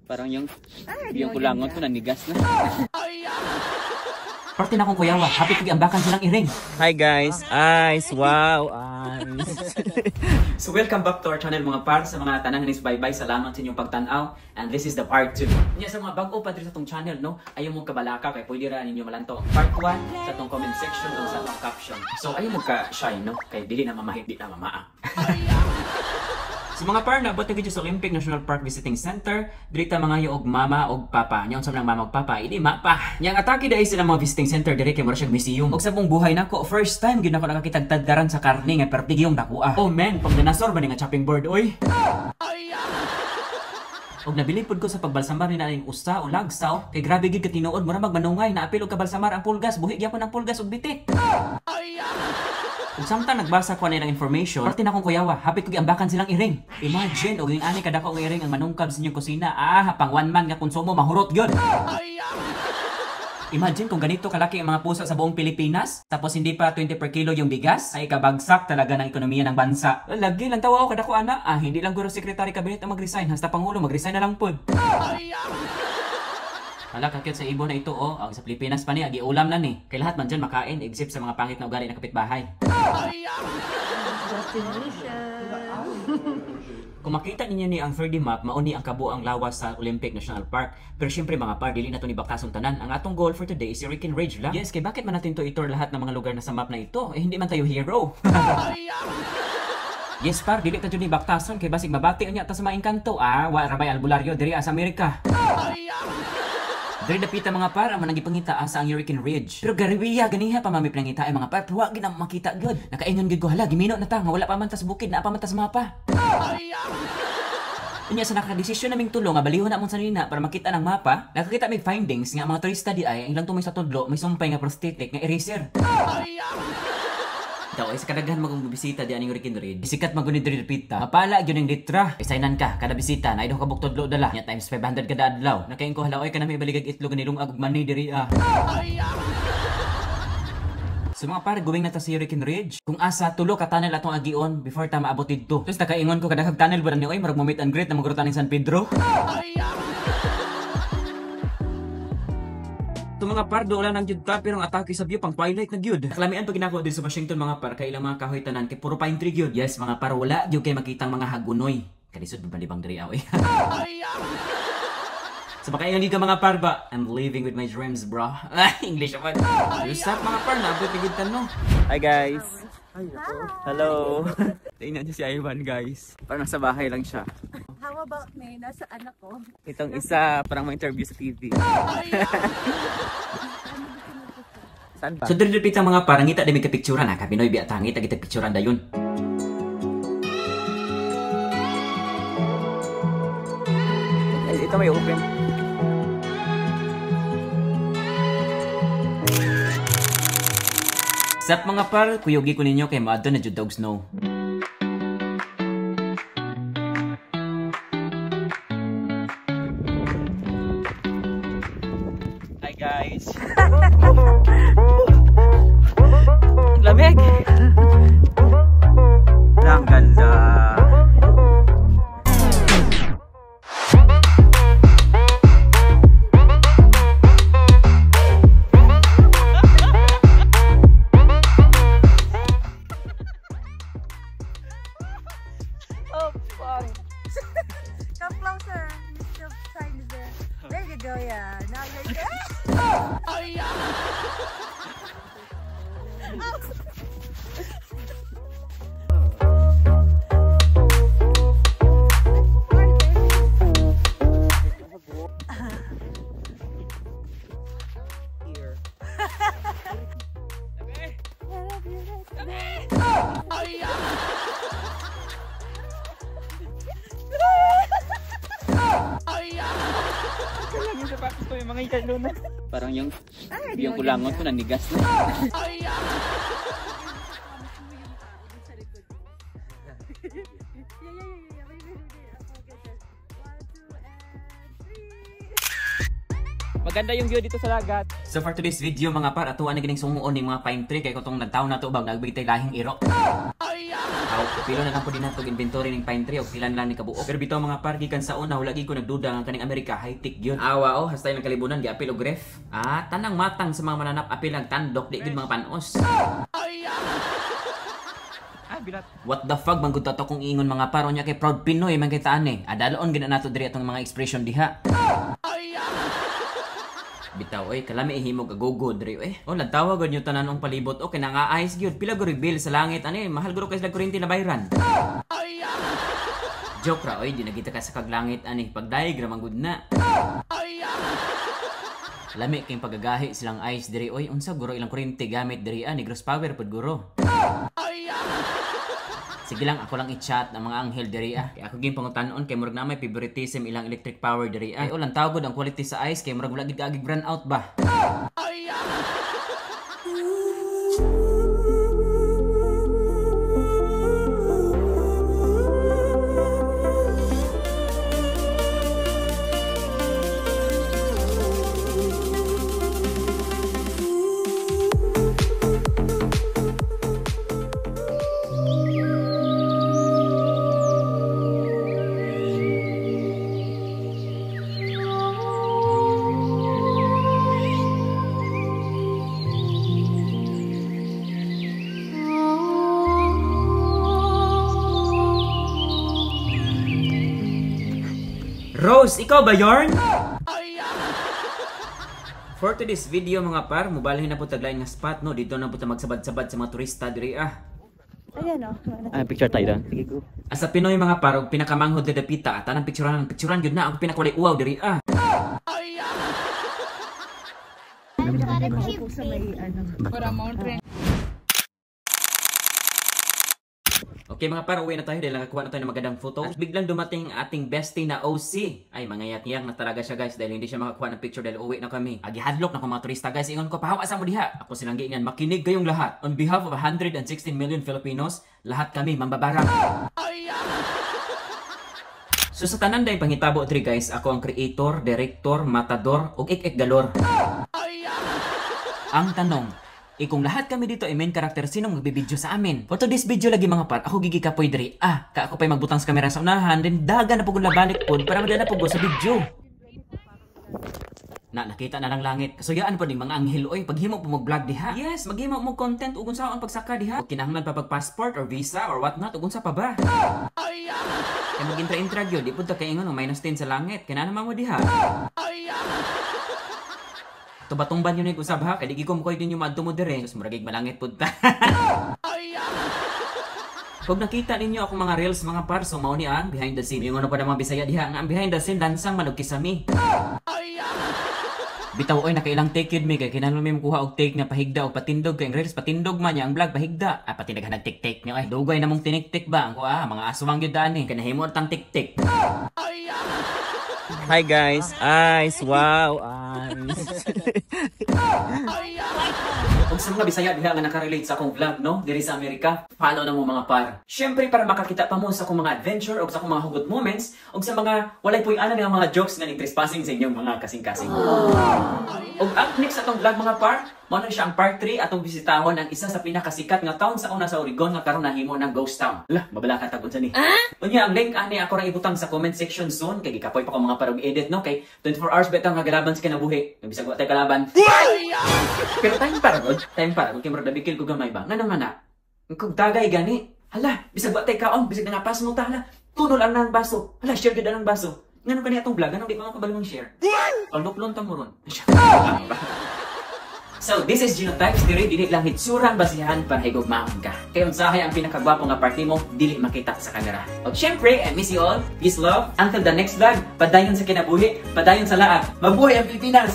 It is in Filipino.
Parang yung kulangot ko nanigas na. Parte na akong kuyawa, happy kag-ambakan silang iring. Hi guys, eyes, wow, eyes. So welcome back to our channel mga par. Sa mga tanang nis bye-bye, salamat sa inyong pagtanaw. And this is the part 2. Nya sa mga bago pa dito sa tong channel, no, ayaw mo kabalaka kay pwede ra ninyo malanto. Part 1 sa tong comment section o sa tong caption. So ayaw mo ka shy, no, kay dili na mamahit, di na mamaa. So mga par, naabot na sa Olympic National Park Visiting Center. Dirita mga yung og mama og papa. Nya unsa man ang mama og papa, idi mapa. Yang atake dai sila mga visiting center dire kay mura siya museum. Og sa buong buhay nako, first time gyud ako nakakitag tadkaran sa karne nga pertigyong dakuha. Oh man, pag dinosaur ba ni nga chopping board oy. Og nabilipod ko sa pagbalsamar ni naning usa o lagsaw kay grabe gid ka tinuod mura magmanungay na apil og kabalsamar ang pulgas, buhi gyapon ang pulgas og bitik. Kung samtang nagbasa ko na ng information, parte na akong kuyawa, happy ko giambakan silang iring. Imagine, og yung ani kadako ang iring ang manungkab sa inyong kusina, pang one man nga konsumo, mahurot yun. Imagine kung ganito kalaki ang mga puso sa buong Pilipinas, tapos hindi pa 20 per kilo yung bigas, ay kabagsak talaga ng ekonomiya ng bansa. Lagi lang tawa ako kadako ana, hindi lang guro sekretary kabinet ang mag-resign, hasta pangulo mag-resign na lang po. Hala, kakit sa ibon na ito, ang sa Pilipinas pa ni, agi-ulam na ni. Kaya lahat man dyan makain, except sa mga pangit na ugali na kapitbahay. Kung makita ninyo ni ang 3D map, mauni ang kabuang lawas sa Olympic National Park. Pero syempre mga par, dili na ito ni Baktason tanan. Ang atong goal for today is Hurricane Ridge lang. Yes, kay bakit man natin to i-tour lahat ng mga lugar na sa map na ito? Hindi man tayo hero. Yes par, dili ta jud ni Baktason, kay basig mabati niya ta sa mga engkanto. Wa rabay albularyo diri sa Amerika. Dari dapita mga par, ang managipangita sa ang Hurricane Ridge. Pero gariwiya, ganiha pa mami pinangita ay mga par, pero wag na makita good. Nakaingon gid ko, hala, gimino na ta, nga wala pa man tas bukid, na pa man tas mapa. Unya sa nakadesisyon naming tulo nga balihon na mong sanina para makita ng mapa, nakakita may findings nga mga turista di ay, ang ilang tumay sa tudlo, may sumpay nga prosthetic nga eraser. Daw ay sa kadaghan magong bisita di aning Hurricane Ridge. Sikat magunid diri pita. Mapala gyud ning litra. Isaynan ka kada bisita na ido ka buk tudlo dala. Nya times 500 kada adlaw. Nakain ko halaw ay kanami baligag itlog ni lungag manay diri So mga par, going na ta sa Hurricane Ridge. Kung asa tulo ka tunnel atong agion before ta maabot didto. Tapos nakaingon ko kada kag tunnel ba ni oy marag mo meet and greet na magrutan ning San Pedro. Ito mga par, doon lang jud ta, pero ang atake sa view pang twilight na gyud. Kalamian pag ginako din sa Washington mga par, kay ilang mga kahoy tanan kay puro pine tree gyud. Yes mga par, wala gyud kay makitang mga hagunoy. Kalisod balibang diri aw. So baka hindi ka mga par ba? I'm living with my dreams, bro. English ako. What's up mga par, naabot gid tanong. Hi guys. Hello. Tingnan niyo si Ivan guys. Parang nasa bahay lang siya. How about me? Nasa anak ko. Itong isa, parang may interview sa TV. Saan ba? So diri-diri mga par, ngita di may kapicturan ha. Kabinoy biya ta, ngita kita picturan dayon. Ay, ito may open. Sap mga par, kuyogi ko ninyo kay maadto na jud dog snow. Hi guys. Lamig. Ang ganda. Come closer. You still sign there. There you go, yeah. Now you're there. Oh, yeah. Here. Oh, yeah. Yung sapatos ko, yung mga ikalo na. Parang yung kulangot ko nanigas na. Maganda yung view dito sa dagat. So for today's video mga par, atuan na gining sumuon ning mga pine tree kay kung tong nagtaon na to bag nagbigay tay lahing iro. Aw, pilo na lang po din natog inventory ng pine tree o pila na lang ni kabuok. Pero bitaw mga par gikan sa una wala gid ko nagduda nga kaning Amerika high-tech gyud. Awa hastay ng kalibunan giapil og ref. Tanang matang sa mga mananap apil ang tandok di gid mga panos. What the fuck bang gud to kung ingon mga par nya kay proud Pinoy man kita ani. Adaloon gid nato diri atong mga expression diha. Bitaw oy kalami ihimog agugod diri o lantawa gud nyo tanan ong palibot o kinangaayos gyud pila go bill sa langit ani mahal guro kay sa kuryente na bayran. Joke ra oy di na kita ka sa kaglangit ani pagdaig ra man gud na. Lami kay pagagahi silang ice diri oy unsa guro ilang kuryente gamit diri ani gross power pud guro. Sige lang, ako lang i-chat ang mga anghel diri Kaya ako gin pangutan-on kay murag na may favoritism ilang electric power diri Ay lang tawagod ang quality sa ice kay murag wala gid kaagig brand out ba. Rose, ikaw ba yarn? For today's video mga par, mubalhin na po taglain nga spot no, dito na po ta magsabad-sabad sa mga turista diri Ayan o. Picture tayo dan. Sige ko. Asa Pinoy mga par, og pinakamanghod na dapita, tanang picturean gyud na ako pinakulay uwaw diri Sa may ano. Para mountain. Okay mga par, uwi na tayo dahil nakakuha na tayo ng magandang photo. Biglang dumating ating bestie na OC. Ay, mga yak-yak na talaga siya guys dahil hindi siya makakuha ng picture dahil uwi na kami. Agihadlok na kung mga turista guys. Ingon ko, pahawa sa mo diha. Ako silang giingan, makinig kayong lahat. On behalf of 116 million Filipinos, lahat kami mambabarang. So sa tanan dahil pangitabo 3 guys, ako ang creator, director, matador, ug ik-ik galor. Ang tanong, kung lahat kami dito ay main character, sinong magbibideo sa amin? For today's video lagi mga par, ako gigi kapoy diri. Ka ako pa'y magbutang sa kamera sa unahan, then daga na po gula balik po para madala po sa video. Nakita na lang langit. Kasuyaan po ning mga anghel oy, paghimo po mag-vlog diha. Yes, maghimo mo content ug unsa ang pagsaka diha. O kinahanglan pa pag-passport or visa or what not ug unsa pa ba? Kay mag-intra-intra gyud, di pud ta kay ingon -10 sa langit. Kinahanglan mo diha. Tubatungban yun yung usab ha, kaya di ko mo din yung madto mo dire. Sus, muragig malangit po ta. Kung nakita ninyo akong mga reels mga par, so mao ni ang behind the scene. Yung ano pa na mga Bisaya diha, nga ang behind the scene, dansang manog kisami. Bitaw oy, nakailang take yun mi, kaya kinahanglan may makuha og take nga pahigda o patindog. Kaya ang reels patindog man niya, ang vlog pahigda. Patindag nag-tik-tik niyo ay. Dugay na mong tinik-tik ba? Ang mga aswang yun daan eh. Kanahimo tang tik-tik. Hi guys, ice, wow, ice. Kung sa mga Bisaya diha nga nakarelate sa akong vlog, no? Diri sa Amerika, follow na mo mga par. Siyempre para makakita pa mo sa akong mga adventure o sa akong mga hugot moments o sa mga walay puy ana nga mga jokes nga ni-trespassing sa inyong mga kasing-kasing. Og up next atong vlog mga par, mao na siya ang part 3 atong bisitahon ang isa sa pinakasikat nga town sa una sa Oregon nga karon nahimo ng ghost town. Lah, mabala ka tagod sa ni. Unya ang link ani ako ra ibutang sa comment section soon kay gikapoy pa ko mga parog edit no kay 24 hours betang nga galaban sa kinabuhi. Bisag wa tay kalaban. Pero time para god kay murag dabikil ko gamay ba. Ngano na? Kung tagay gani. Hala, bisag wa tay kaon, bisag nga pas mo ta hala. Tuno lang nang baso. Hala, share gid ang baso. Ngano kani atong vlog, anong di pa makabalong share? Palduklon ta mo ron. So, this is Genotypes, dili lang hitsurang basihan para higugmaon ka. Kaya unsahay ang pinakagwapo nga party mo, dili makita sa kamera. O syempre, I miss you all. Peace, love. Until the next vlog, padayon sa kinabuhi, padayon sa laag. Mabuhay ang Pilipinas!